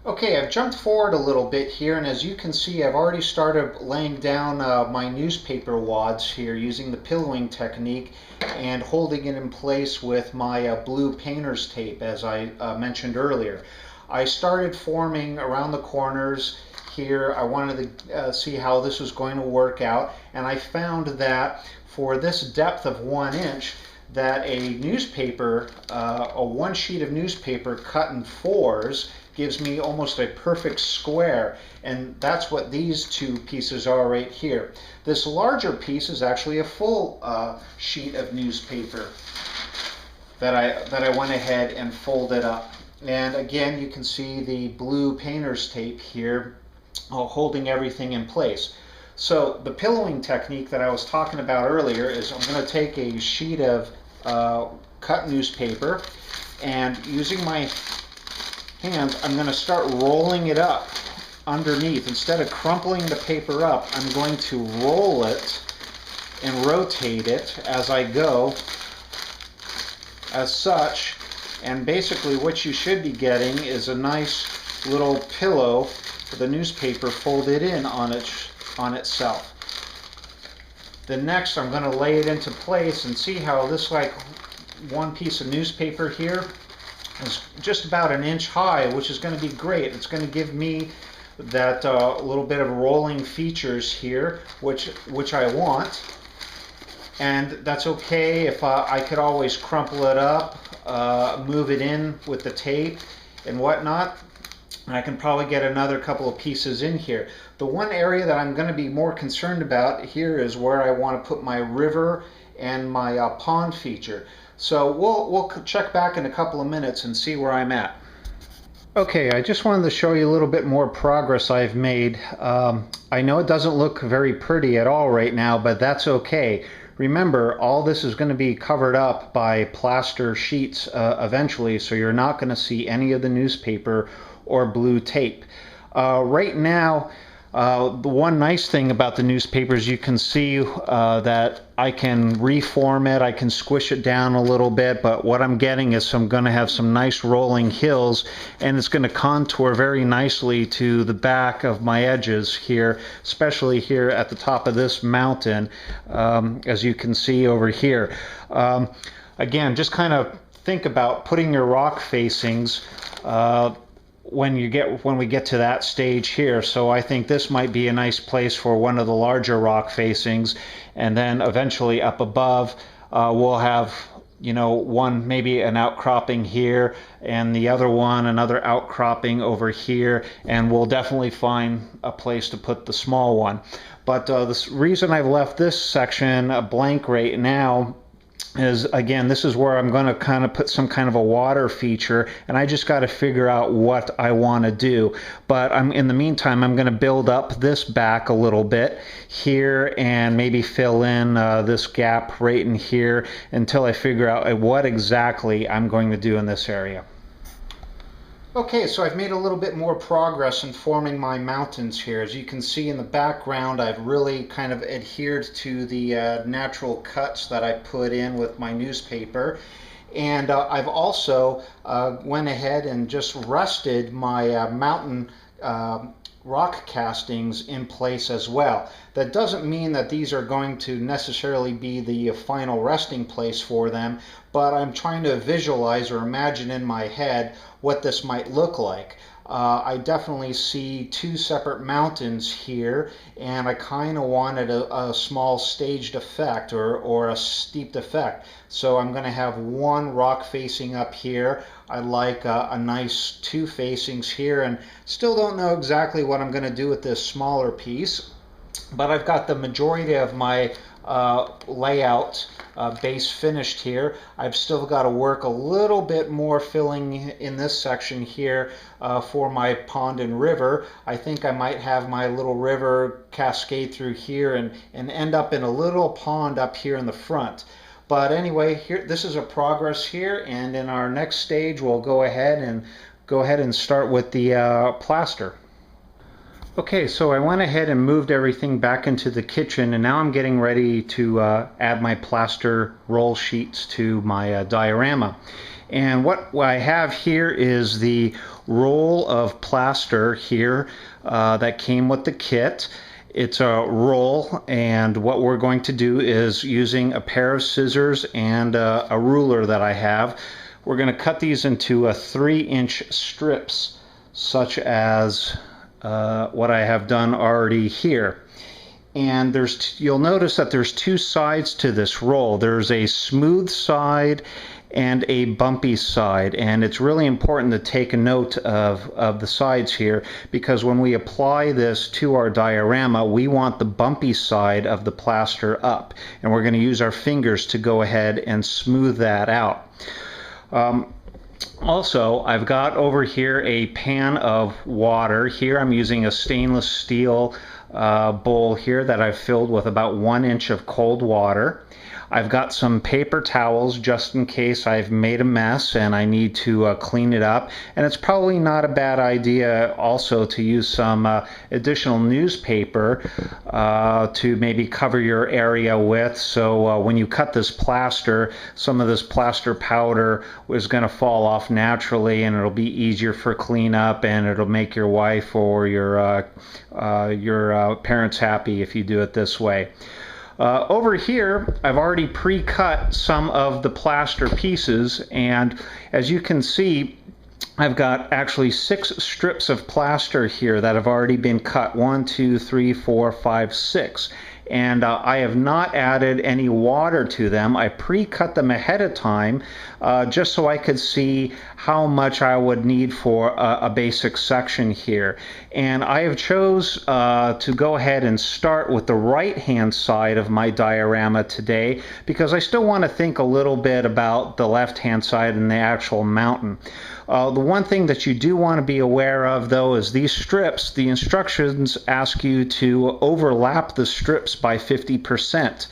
Okay, I've jumped forward a little bit here, and as you can see, I've already started laying down my newspaper wads here using the pillowing technique and holding it in place with my blue painter's tape, as I mentioned earlier. I started forming around the corners here. I wanted to see how this was going to work out, and I found that for this depth of 1 inch, that a newspaper, one sheet of newspaper cut in fours gives me almost a perfect square, and that's what these two pieces are right here. This larger piece is actually a full sheet of newspaper that I went ahead and folded up. And again, you can see the blue painter's tape here holding everything in place. So the pillowing technique that I was talking about earlier is I'm going to take a sheet of cut newspaper, and using my hands, I'm going to start rolling it up underneath. Instead of crumpling the paper up, I'm going to roll it and rotate it as I go, as such. And basically what you should be getting is a nice little pillow with the newspaper folded in on itself. Then next I'm going to lay it into place and see how this, like one piece of newspaper here, is just about 1 inch high, which is going to be great. It's going to give me that little bit of rolling features here, which I want. And that's okay. If I could always crumple it up, move it in with the tape and whatnot, and I can probably get another couple of pieces in here. The one area that I'm going to be more concerned about here is where I want to put my river and my pond feature. So we'll check back in a couple of minutes and see where I'm at. Okay, I just wanted to show you a little bit more progress I've made. I know it doesn't look very pretty at all right now, but that's okay. Remember, all this is going to be covered up by plaster sheets eventually, so you're not going to see any of the newspaper or blue tape. Right now, the one nice thing about the newspapers, you can see that I can reform it, I can squish it down a little bit, but what I'm getting is I'm going to have some nice rolling hills, and it's going to contour very nicely to the back of my edges here, especially here at the top of this mountain, as you can see over here. Again, just kind of think about putting your rock facings when we get to that stage here. So I think this might be a nice place for one of the larger rock facings, and then eventually up above we'll have, you know, one maybe an outcropping here, and the other one another outcropping over here, and we'll definitely find a place to put the small one. But the reason I've left this section blank right now is, again, this is where I'm going to kind of put some kind of a water feature, and I just got to figure out what I want to do. But in the meantime, I'm going to build up this back a little bit here and maybe fill in this gap right in here until I figure out what exactly I'm going to do in this area. Okay, so I've made a little bit more progress in forming my mountains here. As you can see in the background, I've really kind of adhered to the natural cuts that I put in with my newspaper. And I've also went ahead and just rested my mountain rock castings in place as well. That doesn't mean that these are going to necessarily be the final resting place for them, but I'm trying to visualize or imagine in my head what this might look like. I definitely see two separate mountains here, and I kind of wanted a small staged effect or a steeped effect. So I'm going to have one rock facing up here. I like a nice two facings here, and still don't know exactly what I'm going to do with this smaller piece, but I've got the majority of my layout base finished here. I've still got to work a little bit more filling in this section here for my pond and river. I think I might have my little river cascade through here and end up in a little pond up here in the front. But anyway, here, this is a progress here, and in our next stage we'll go ahead and start with the plaster. Okay, so I went ahead and moved everything back into the kitchen, and now I'm getting ready to add my plaster roll sheets to my diorama. And what I have here is the roll of plaster here that came with the kit. It's a roll, and what we're going to do is, using a pair of scissors and a ruler that I have, we're going to cut these into 3-inch strips, such as what I have done already here. And you'll notice that there's two sides to this roll. There's a smooth side and a bumpy side, and it's really important to take a note of the sides here, because when we apply this to our diorama, we want the bumpy side of the plaster up, and we're going to use our fingers to go ahead and smooth that out. Also, I've got over here a pan of water. Here I'm using a stainless steel bowl here that I've filled with about 1 inch of cold water. I've got some paper towels just in case I've made a mess and I need to clean it up. And it's probably not a bad idea also to use some additional newspaper to maybe cover your area with, so when you cut this plaster, some of this plaster powder is going to fall off naturally, and it'll be easier for cleanup, and it'll make your wife or your parents happy if you do it this way. Over here, I've already pre-cut some of the plaster pieces, and as you can see, I've got actually 6 strips of plaster here that have already been cut. 1, 2, 3, 4, 5, 6. And I have not added any water to them. I pre-cut them ahead of time just so I could see how much I would need for a basic section here. And I have chose to go ahead and start with the right-hand side of my diorama today, because I still want to think a little bit about the left-hand side and the actual mountain. The one thing that you do want to be aware of, though, is these strips. The instructions ask you to overlap the strips by 50%.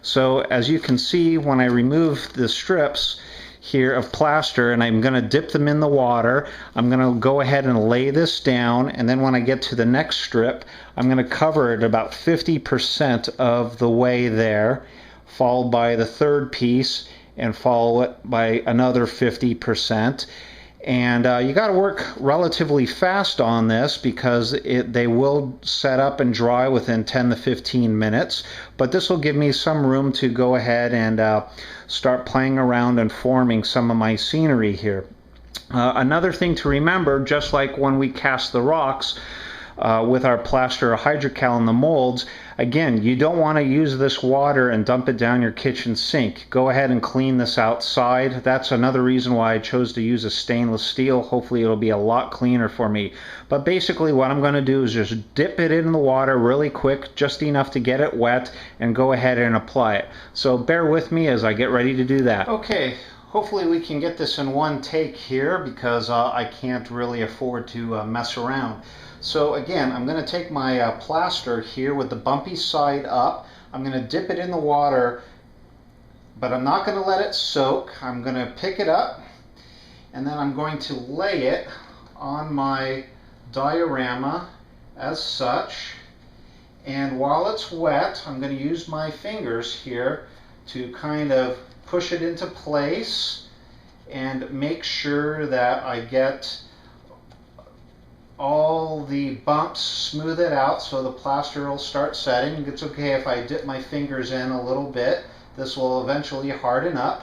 So as you can see, when I remove the strips here of plaster and I'm going to dip them in the water, I'm going to go ahead and lay this down, and then when I get to the next strip, I'm going to cover it about 50% of the way there, followed by the third piece, and follow it by another 50%. And you got to work relatively fast on this, because they will set up and dry within 10 to 15 minutes. But this will give me some room to go ahead and start playing around and forming some of my scenery here. Another thing to remember, just like when we cast the rocks with our plaster or hydrocal in the molds, again, you don't want to use this water and dump it down your kitchen sink. Go ahead and clean this outside. That's another reason why I chose to use a stainless steel. Hopefully it'll be a lot cleaner for me. But basically what I'm going to do is just dip it in the water really quick, just enough to get it wet, and go ahead and apply it. So bear with me as I get ready to do that. Okay. Hopefully we can get this in one take here, because I can't really afford to mess around. So again, I'm going to take my plaster here with the bumpy side up. I'm going to dip it in the water, but I'm not going to let it soak. I'm going to pick it up, and then I'm going to lay it on my diorama as such. And while it's wet, I'm going to use my fingers here to kind of push it into place and make sure that I get all the bumps, smooth it out so the plaster will start setting. It's okay if I dip my fingers in a little bit. This will eventually harden up.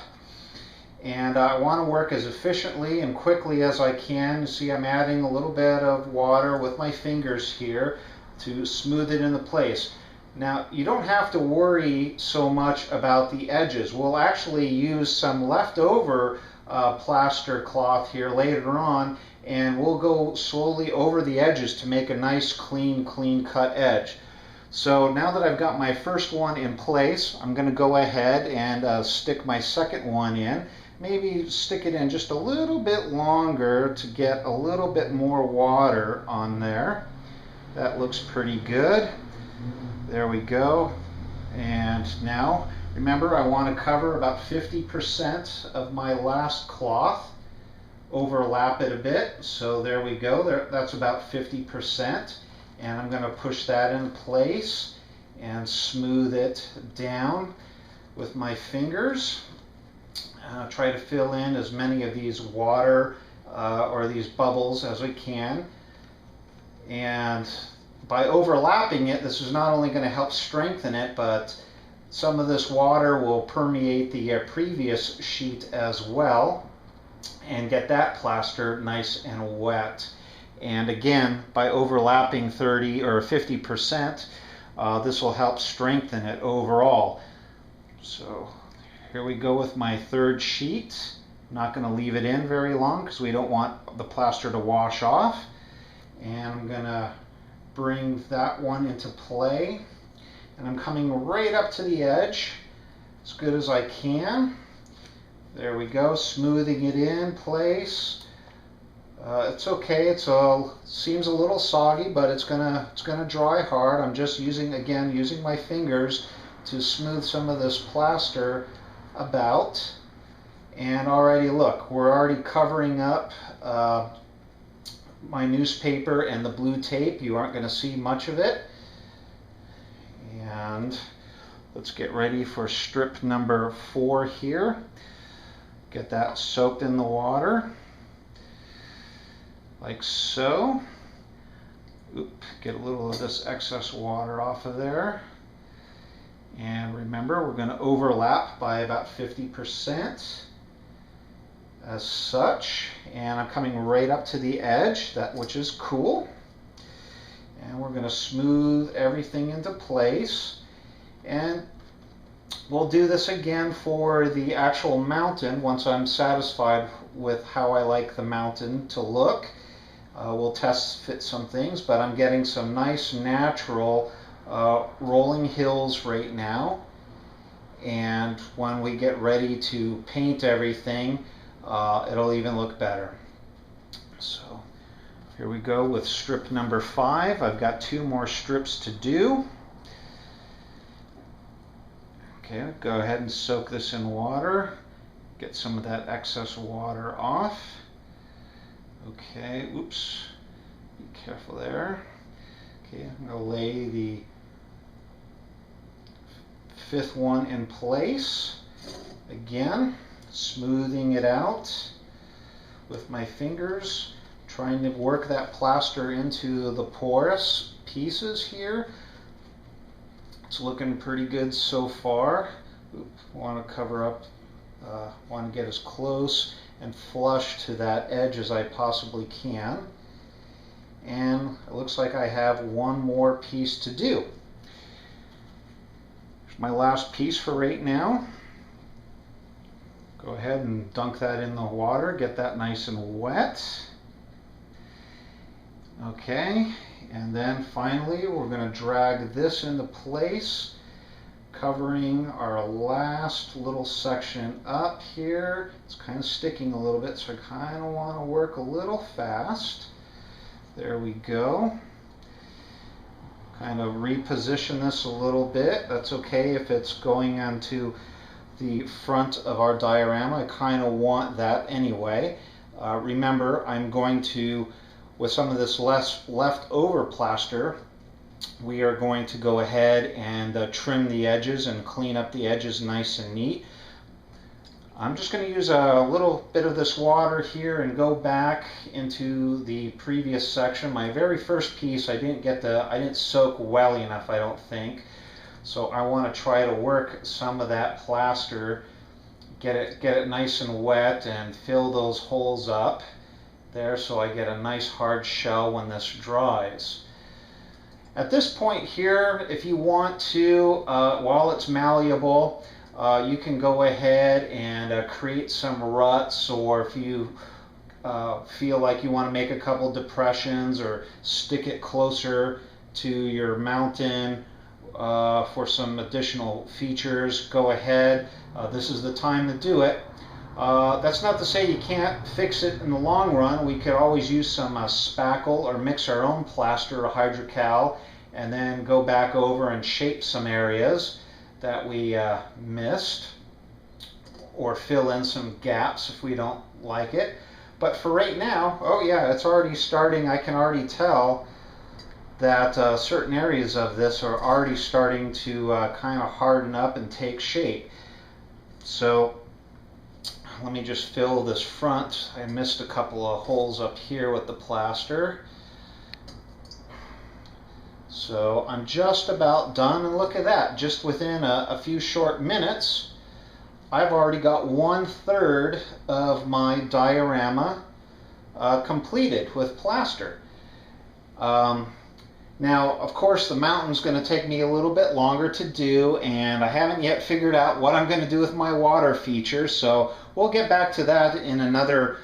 And I want to work as efficiently and quickly as I can. You see, I'm adding a little bit of water with my fingers here to smooth it into place. Now, you don't have to worry so much about the edges. We'll actually use some leftover plaster cloth here later on, and we'll go slowly over the edges to make a nice clean cut edge. So now that I've got my first one in place, I'm going to go ahead and stick my second one in. Maybe stick it in just a little bit longer to get a little bit more water on there. That looks pretty good. There we go. And now, remember, I want to cover about 50% of my last cloth. Overlap it a bit. So there we go. That's about 50%. And I'm going to push that in place and smooth it down with my fingers. Try to fill in as many of these water or these bubbles as we can. And by overlapping it, this is not only going to help strengthen it, but some of this water will permeate the previous sheet as well and get that plaster nice and wet. And again, by overlapping 30 or 50%, this will help strengthen it overall. So here we go with my third sheet. I'm not going to leave it in very long because we don't want the plaster to wash off. And I'm going to bring that one into play. And I'm coming right up to the edge as good as I can. There we go, smoothing it in place. It's okay. Seems a little soggy, but it's gonna dry hard. I'm just using my fingers to smooth some of this plaster about. And already, look, we're already covering up my newspaper and the blue tape. You aren't going to see much of it. And let's get ready for strip number 4 here. Get that soaked in the water, like so. Get a little of this excess water off of there. And remember, we're going to overlap by about 50% as such. And I'm coming right up to the edge, which is cool. And we're going to smooth everything into place. And we'll do this again for the actual mountain once I'm satisfied with how I like the mountain to look. We'll test fit some things, but I'm getting some nice natural rolling hills right now. And when we get ready to paint everything, it'll even look better. So here we go with strip number 5. I've got 2 more strips to do. Okay, go ahead and soak this in water. Get some of that excess water off. Okay, oops, be careful there. Okay, I'm going to lay the 5th one in place. Again, smoothing it out with my fingers, trying to work that plaster into the porous pieces here. It's looking pretty good so far. Want to cover up, want to get as close and flush to that edge as I possibly can. And it looks like I have one more piece to do. Here's my last piece for right now. Go ahead and dunk that in the water, get that nice and wet. Okay, and then finally we're going to drag this into place, covering our last little section up here. It's kind of sticking a little bit, so I kind of want to work a little fast. There we go. Kind of reposition this a little bit. That's okay if it's going onto the front of our diorama. I kind of want that anyway. Remember, I'm going to, with some of this leftover plaster, we are going to go ahead and trim the edges and clean up the edges nice and neat. I'm just going to use a little bit of this water here and go back into the previous section. My very first piece, I didn't soak well enough, I don't think. So I want to try to work some of that plaster, get it nice and wet and fill those holes up there so I get a nice hard shell when this dries. At this point here, if you want to, while it's malleable, you can go ahead and create some ruts, or if you feel like you want to make a couple depressions or stick it closer to your mountain for some additional features, go ahead. This is the time to do it. That's not to say you can't fix it in the long run. We could always use some spackle or mix our own plaster or hydrocal and then go back over and shape some areas that we missed, or fill in some gaps if we don't like it. But for right now, oh yeah, it's already starting. I can already tell that certain areas of this are already starting to kind of harden up and take shape. So let me just fill this front. I missed a couple of holes up here with the plaster. So I'm just about done, and look at that, just within a few short minutes I've already got 1/3 of my diorama completed with plaster. Now, of course, the mountain's going to take me a little bit longer to do, and I haven't yet figured out what I'm going to do with my water features, so we'll get back to that in another,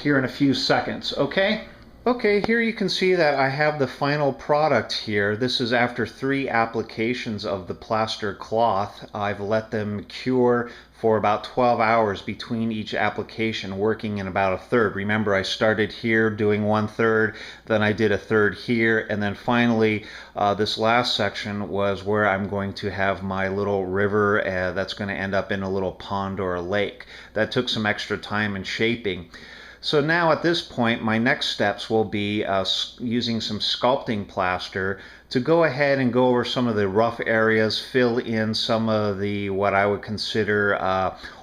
here in a few seconds, okay? Okay, here you can see that I have the final product here. This is after 3 applications of the plaster cloth. I've let them cure for about 12 hours between each application, working in about 1/3. Remember, I started here doing 1/3, then I did 1/3 here, and then finally this last section was where I'm going to have my little river that's going to end up in a little pond or a lake. That took some extra time and shaping. So now at this point, my next steps will be using some sculpting plaster to go ahead and go over some of the rough areas, fill in some of the what I would consider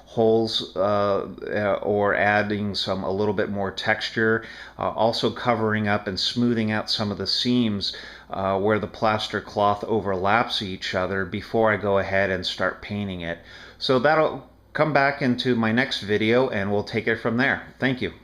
holes, or adding a little bit more texture, also covering up and smoothing out some of the seams where the plaster cloth overlaps each other before I go ahead and start painting it. So that'll come back into my next video and we'll take it from there. Thank you.